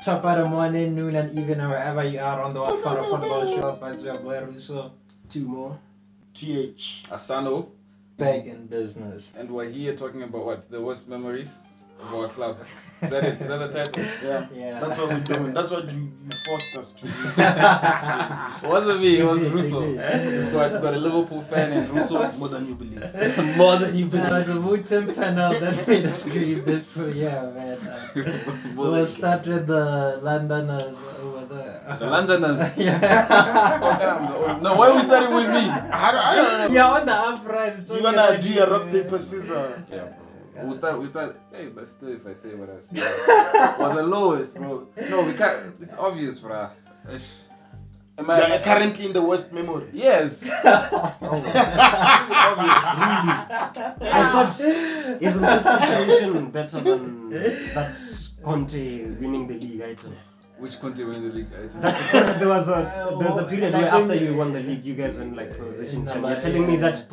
top of the morning, noon, and evening, wherever you are on the What for a Football Show. As we have Russo, two more. TH. Asano. Big in business. And we're here talking about what? The worst memories of our club. Is that it? Is that the title? Yeah. That's what we're doing. That's what you forced us to do. It wasn't me, it was Russo. We've got a Liverpool fan in Russo. More than you believe. More than you There was believe. a Wooten panel that made us agree this. So yeah, man. We'll start with the Londoners over there. The Londoners. Yeah. No, why are we starting with me? I don't know. Yeah, on the uprise. It's You only wanna like do a rock, paper, scissors? Yeah, bro. We start. Hey, but still, if I say what I say, we're the lowest, bro. No, we can't. It's obvious, bro. Am You are currently in the worst memory. Yes. Obvious. I thought, isn't this situation better than that Conte winning the league item? Which country win the league? There was a period where after you won the league, you guys went like position champ. You're telling me that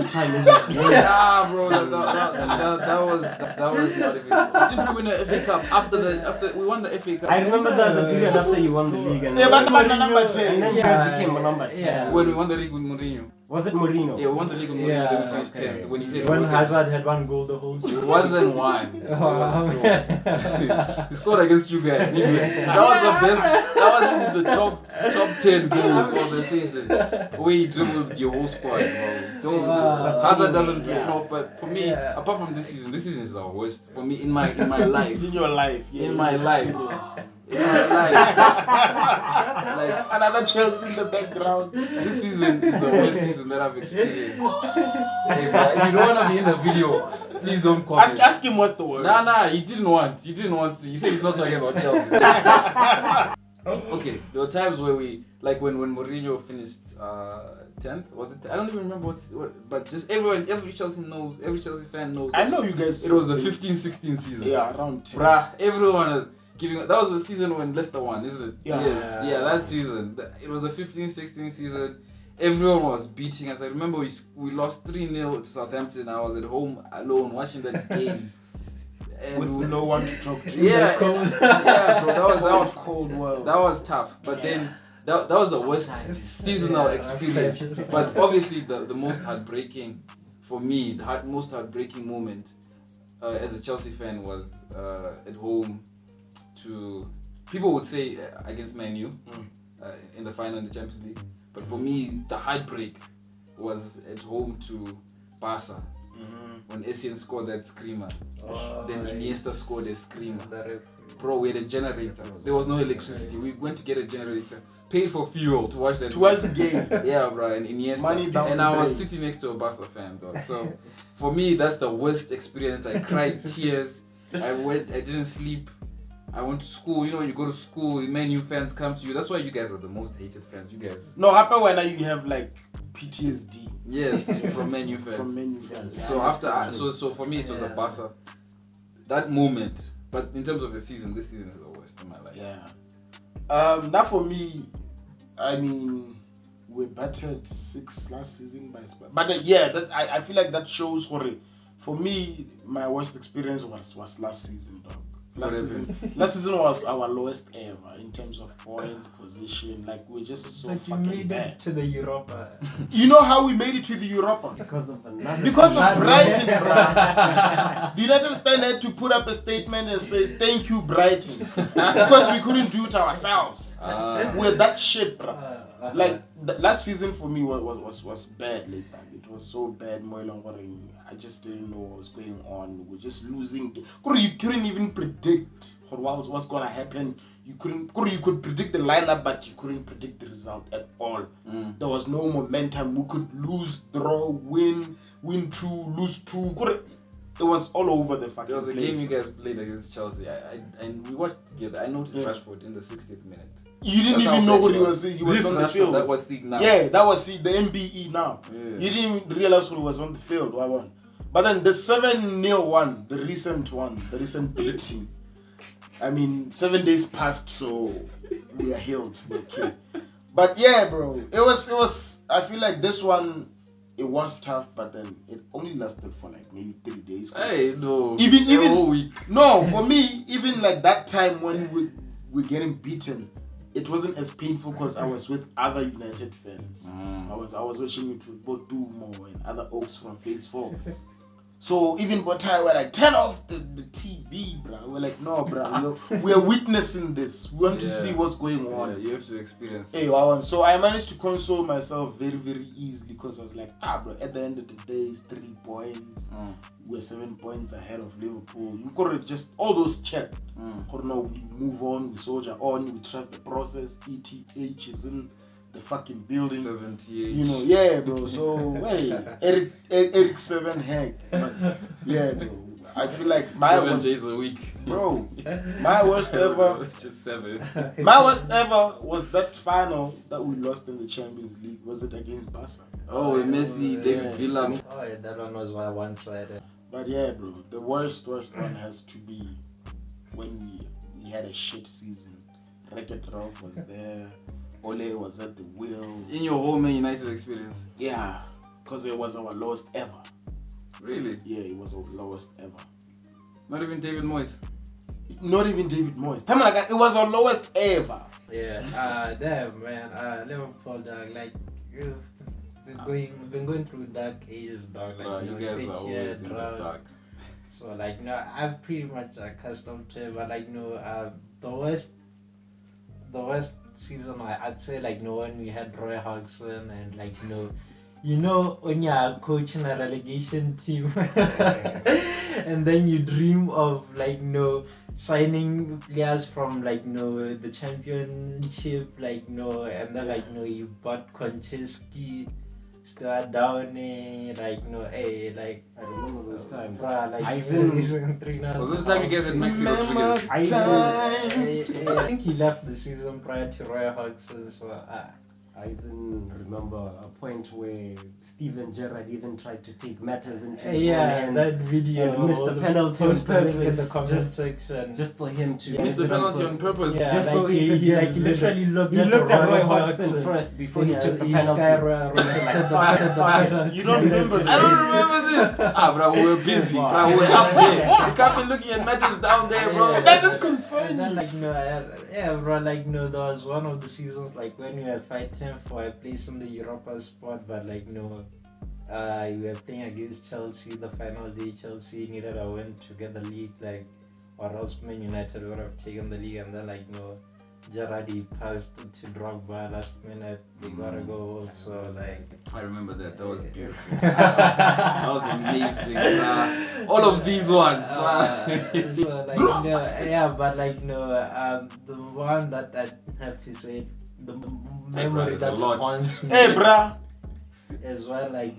time isn't worse. Yeah, bro. That was not even. Didn't we win the FA Cup after we won the FA Cup? I remember there was a period after you won the league and Yeah, but number and 10. then you guys became a number 10. Yeah. When we won the league with Mourinho. Was it Mourinho? Yeah, we won the league with Mourinho. Yeah, Then we finished okay. 10th. When he said When we won Hazard had one goal the whole it season. wasn't one. It was Oh, four. man. He scored against you guys. That was the best. That was in the top 10 goals of the season. We dribbled your whole squad, bro. Hazard doesn't do enough, but for me, Yeah. apart from this season is our worst. For me, in my life. In your life. Yeah, In my life. experience. In my life. Like, Another Chelsea in the background. this season is the worst season that I've experienced. Hey, bro, if you don't want to be in the video, please don't comment. Ask him what's the worst. Nah, he didn't want to. He said he's not talking about Chelsea. Okay, there were times where we, like when Mourinho finished 10th, was it? I don't even remember but just every Chelsea knows, every Chelsea fan knows. I know you guys. It was the 15-16 season. Yeah, around 10. Bruh, everyone is giving. That was the season when Leicester won, isn't it? Yeah. Yes, yeah, that season. It was the 15-16 season. Everyone was beating us. I remember we lost 3-0 to Southampton. I was at home alone watching that game. And With no one to talk to. yeah, bro, that was cold world. that was tough. But then that was the worst seasonal experience. But obviously the most heartbreaking for me, most heartbreaking moment as a Chelsea fan was at home to, people would say against Man U in the final in the Champions League. But for me, the heartbreak was at home to Barca. When Essien scored that screamer, then Iniesta scored a screamer. Bro, we had a generator. There was no electricity. We went to get a generator, paid for fuel to watch that. To watch the game. Yeah, bro, and Iniesta. Money down and the I was drain. sitting next to a Barca fan, dog. So for me, that's the worst experience. I cried tears. I didn't sleep. I went to school. You know, when you go to school, Man U fans come to you. That's why you guys are the most hated fans. You guys. No, happen when you have like PTSD Yes, from Man U fans. from menu fans. So so for me it was a Barca. That moment, but in terms of the season, this season is the worst in my life. Yeah. Now for me, I mean, we battered 6 last season by Spurs. But I feel like that shows for me, my worst experience was last season, dog. Last season was our lowest ever in terms of points, position. Like we're just so But you fucking made bad. it to the Europa. You know how we made it to the Europa? Because of the Because of Brighton, bruh. The United States had to put up a statement and say thank you, Brighton, because we couldn't do it ourselves. We're that shit, bruh. Like last season for me was bad. Like it was so bad. I just didn't know what was going on. We're just losing. You couldn't even predict what was gonna happen. You could predict the lineup, but you couldn't predict the result at all. There was no momentum. We could lose, draw, win 2, lose 2. It was all over the fucking There was a place. game you guys played against Chelsea. And we watched together. I noticed Rashford in the 60th minute. You didn't That's even how know what bad he was. He was This on the Rashford, field. That was Steve now. Yeah, that was the MBE now. Yeah. You didn't even realize who was on the field. But then the 7-0 one, the recent beating. I mean, 7 days passed, so we are healed. Okay. But yeah, bro, it was. I feel like this one, it was tough, but then it only lasted for like maybe 3 days. Hey, no. Even a whole week. no, for me, even like that time when we're getting beaten, it wasn't as painful because I was with other United fans. I was watching it with both Dumo and other Oaks from Phase 4. So even Botai were like, turn off the TV, bro. We're like, no, bro. We're witnessing this. We want to see what's going on. Yeah, you have to experience it. Hey, wow. So I managed to console myself very, very easily because I was like, bro, at the end of the day, it's 3 points. We're 7 points ahead of Liverpool. You could just all those check. No, we move on, we soldier on, we trust the process. ETH is in the fucking building. 78. You know, yeah, bro. So hey, Eric 7 heck. But yeah, bro. I feel like my 7 worst, days a week. bro. My worst ever. Just 7. My worst ever was that final that we lost in the Champions League. Was it against Barca? Oh, Messi, David Villa. Oh, yeah, that one was one-sided. But yeah, bro. The worst one has to be when we had a shit season. Wreck-It Ralph was there. Ole was at the wheel. In your whole Man United experience? Yeah, because it was our lowest ever. Really? Yeah, it was our lowest ever. Not even David Moyes? Not even David Moyes. Tell me like it was our lowest ever. Yeah, damn, man. Liverpool, dog, like, you've been going through dark ages, dog. Like, you guys are always in the dark. So, like, I'm pretty much accustomed to it, but, like, the worst season, I'd say, like, when we had Roy Hodgson and, like, when you're coaching a relegation team and then you dream of, like, signing players from, like, the championship, like, and then, like, you bought Konchesky, Stuart Downey, like, like, I remember those times. Bruh, like, Was it the time you guys had Maxi Rodriguez? I think he left the season prior to Roy Hodgson, so I even remember a point where Steven Gerrard even tried to take matters into his own hands that video and missed the penalty on posted in the purpose, comment section. just for him to Missed the penalty on purpose? Yeah, just like so he could, he literally looked he at looked at Roy Hodgson Hodgson first before he took the he penalty. skyrocketed the penalty. You don't remember this? I don't remember this. Bro, we were busy. Bro, we were up there. You can't be looking at matches down there, bro. It doesn't concern And then, you. like, bro, like, there was one of the seasons, like, when we were fighting for a place in the Europa spot, but, like, we were playing against Chelsea the final day. Chelsea needed a win to get the league, like, or else Man United would have taken the league, and then, like, Gerrard passed to Drogba last minute. They got a goal, so, like, I remember that. That was beautiful. That was amazing. All of these ones. so, like, yeah, but, like, the one that I have to say, the memory that haunts me Hey, bruh. as well, like,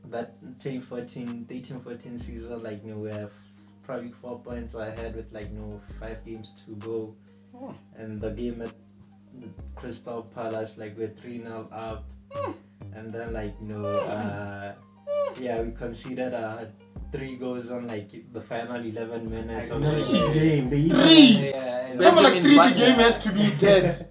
that 13-14 season, like, we're probably 4 points ahead with, like, 5 games to go. And the game at the Crystal Palace, like, we're 3-0 up. And then, like, we conceded 3 goals on, like, the final 11 minutes of the game. 3! Yeah, Come on, like 3, the game has to be dead.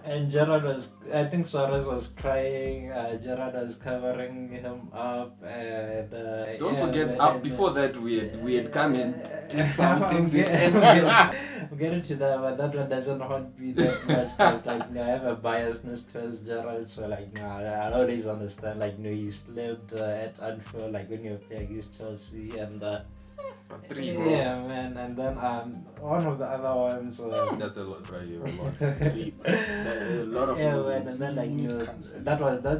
And Gerrard I think Suarez was crying, Gerrard was covering him up, and Don't forget, before that we had come in, did some things I'm getting to that, but that one doesn't haunt me that much, because, like, I have a biasness towards Gerrard, so, like, I always understand, like, he slipped at Anfield, like, when you play against Chelsea, and 3, bro. yeah, man, and then one of the other ones, That's a lot, right? A lot. A lot of man, and then, like,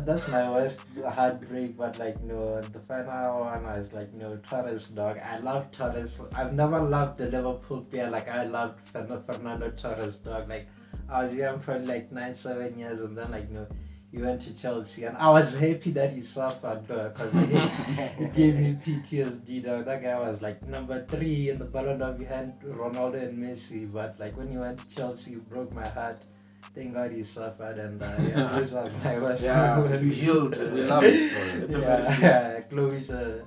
that's my worst heartbreak, but, like, the final one was, like, Torres, dog. I love Torres. I've never loved the Liverpool player like I loved Fernando Torres, dog. Like, I was young, probably like 9-7 years, and then, like, he went to Chelsea, and I was happy that he suffered, because it gave me PTSD, dog. That guy was, like, number 3 in the Ballon d'Or behind Ronaldo and Messi, but, like, when he went to Chelsea, it broke my heart. Thank God he suffered, and those are my worst you healed. We love his story. Closure.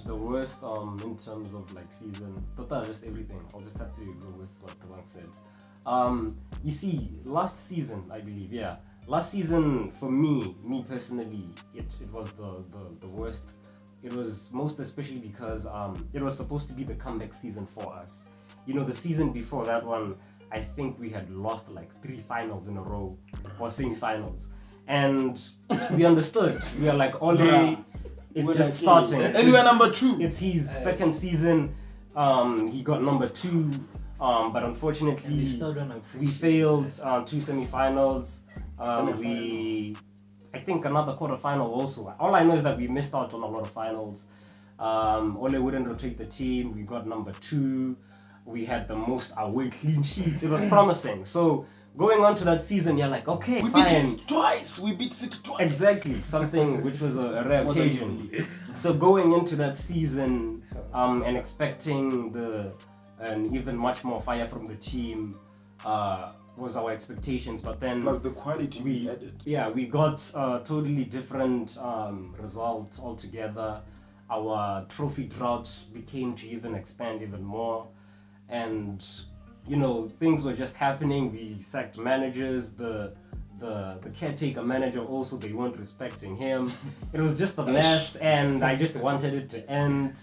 The worst in terms of, like, season, total, just everything. I'll just have to go with what Tawang said. You see, last season, I believe, last season for me personally, it was the worst it was most especially because it was supposed to be the comeback season for us. You know, the season before that one, I think we had lost like 3 finals in a row or semi-finals, and we understood. We are like, Ole, Bruh. it's We're just like, starting. and we are number 2. It's his second season. He got number 2, but And we unfortunately still don't we appreciate failed that. 2 semi-finals. I think another quarter-final also. All I know is that we missed out on a lot of finals. Ole wouldn't rotate the team. We got number 2. We had the most away clean sheets. It was promising. So going on to that season, you're like, okay, We beat fine. City twice. We beat City twice. Exactly, something which was a rare More than you occasion. believe. So going into that season and expecting an even much more fire from the team was our expectations, but then Plus the quality we added. we got a totally different result altogether. Our trophy droughts became to even expand even more, and you know, things were just happening. We sacked managers. The caretaker manager also, they weren't respecting him. It was just a mess, and I just wanted it to end.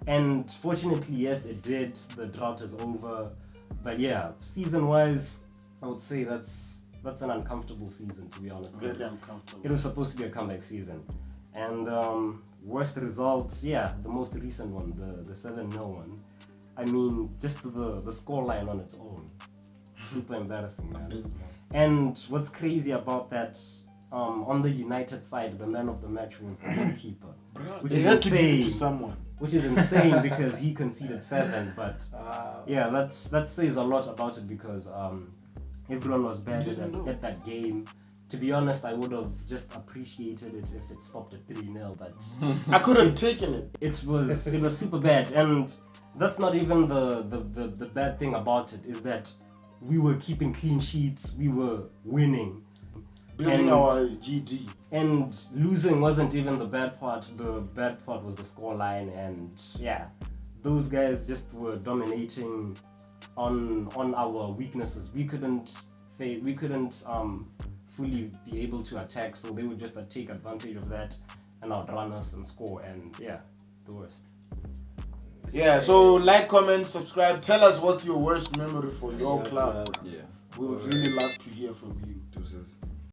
And fortunately, yes, it did. The drought is over. But yeah, season-wise, I would say that's an uncomfortable season, to be honest. Very uncomfortable. It was supposed to be a comeback season. And worst result, yeah, the most recent one, the 7-0 one. I mean, just the scoreline on its own. Super embarrassing, man. Abysmal. And what's crazy about that, on the United side, the man of the match was the goalkeeper. Bruh, Which they is had to give it to insane. someone. Which is insane because he conceded 7. But Wow. yeah, that says a lot about it because everyone was bad Didn't know. at that game. To be honest, I would have just appreciated it if it stopped at 3-0, but I could have taken it. it was super bad. And that's not even the bad thing about it, is that we were keeping clean sheets, we were winning. Building And- our GD. And losing wasn't even the bad part. The bad part was the scoreline, and yeah, those guys just were dominating on our weaknesses. We couldn't fully be able to attack, so they would just take advantage of that and outrun us and score. And yeah, the worst. Yeah, so like, comment, subscribe. Tell us what's your worst memory for your club. Yeah. We would really love to hear from you. Deuces.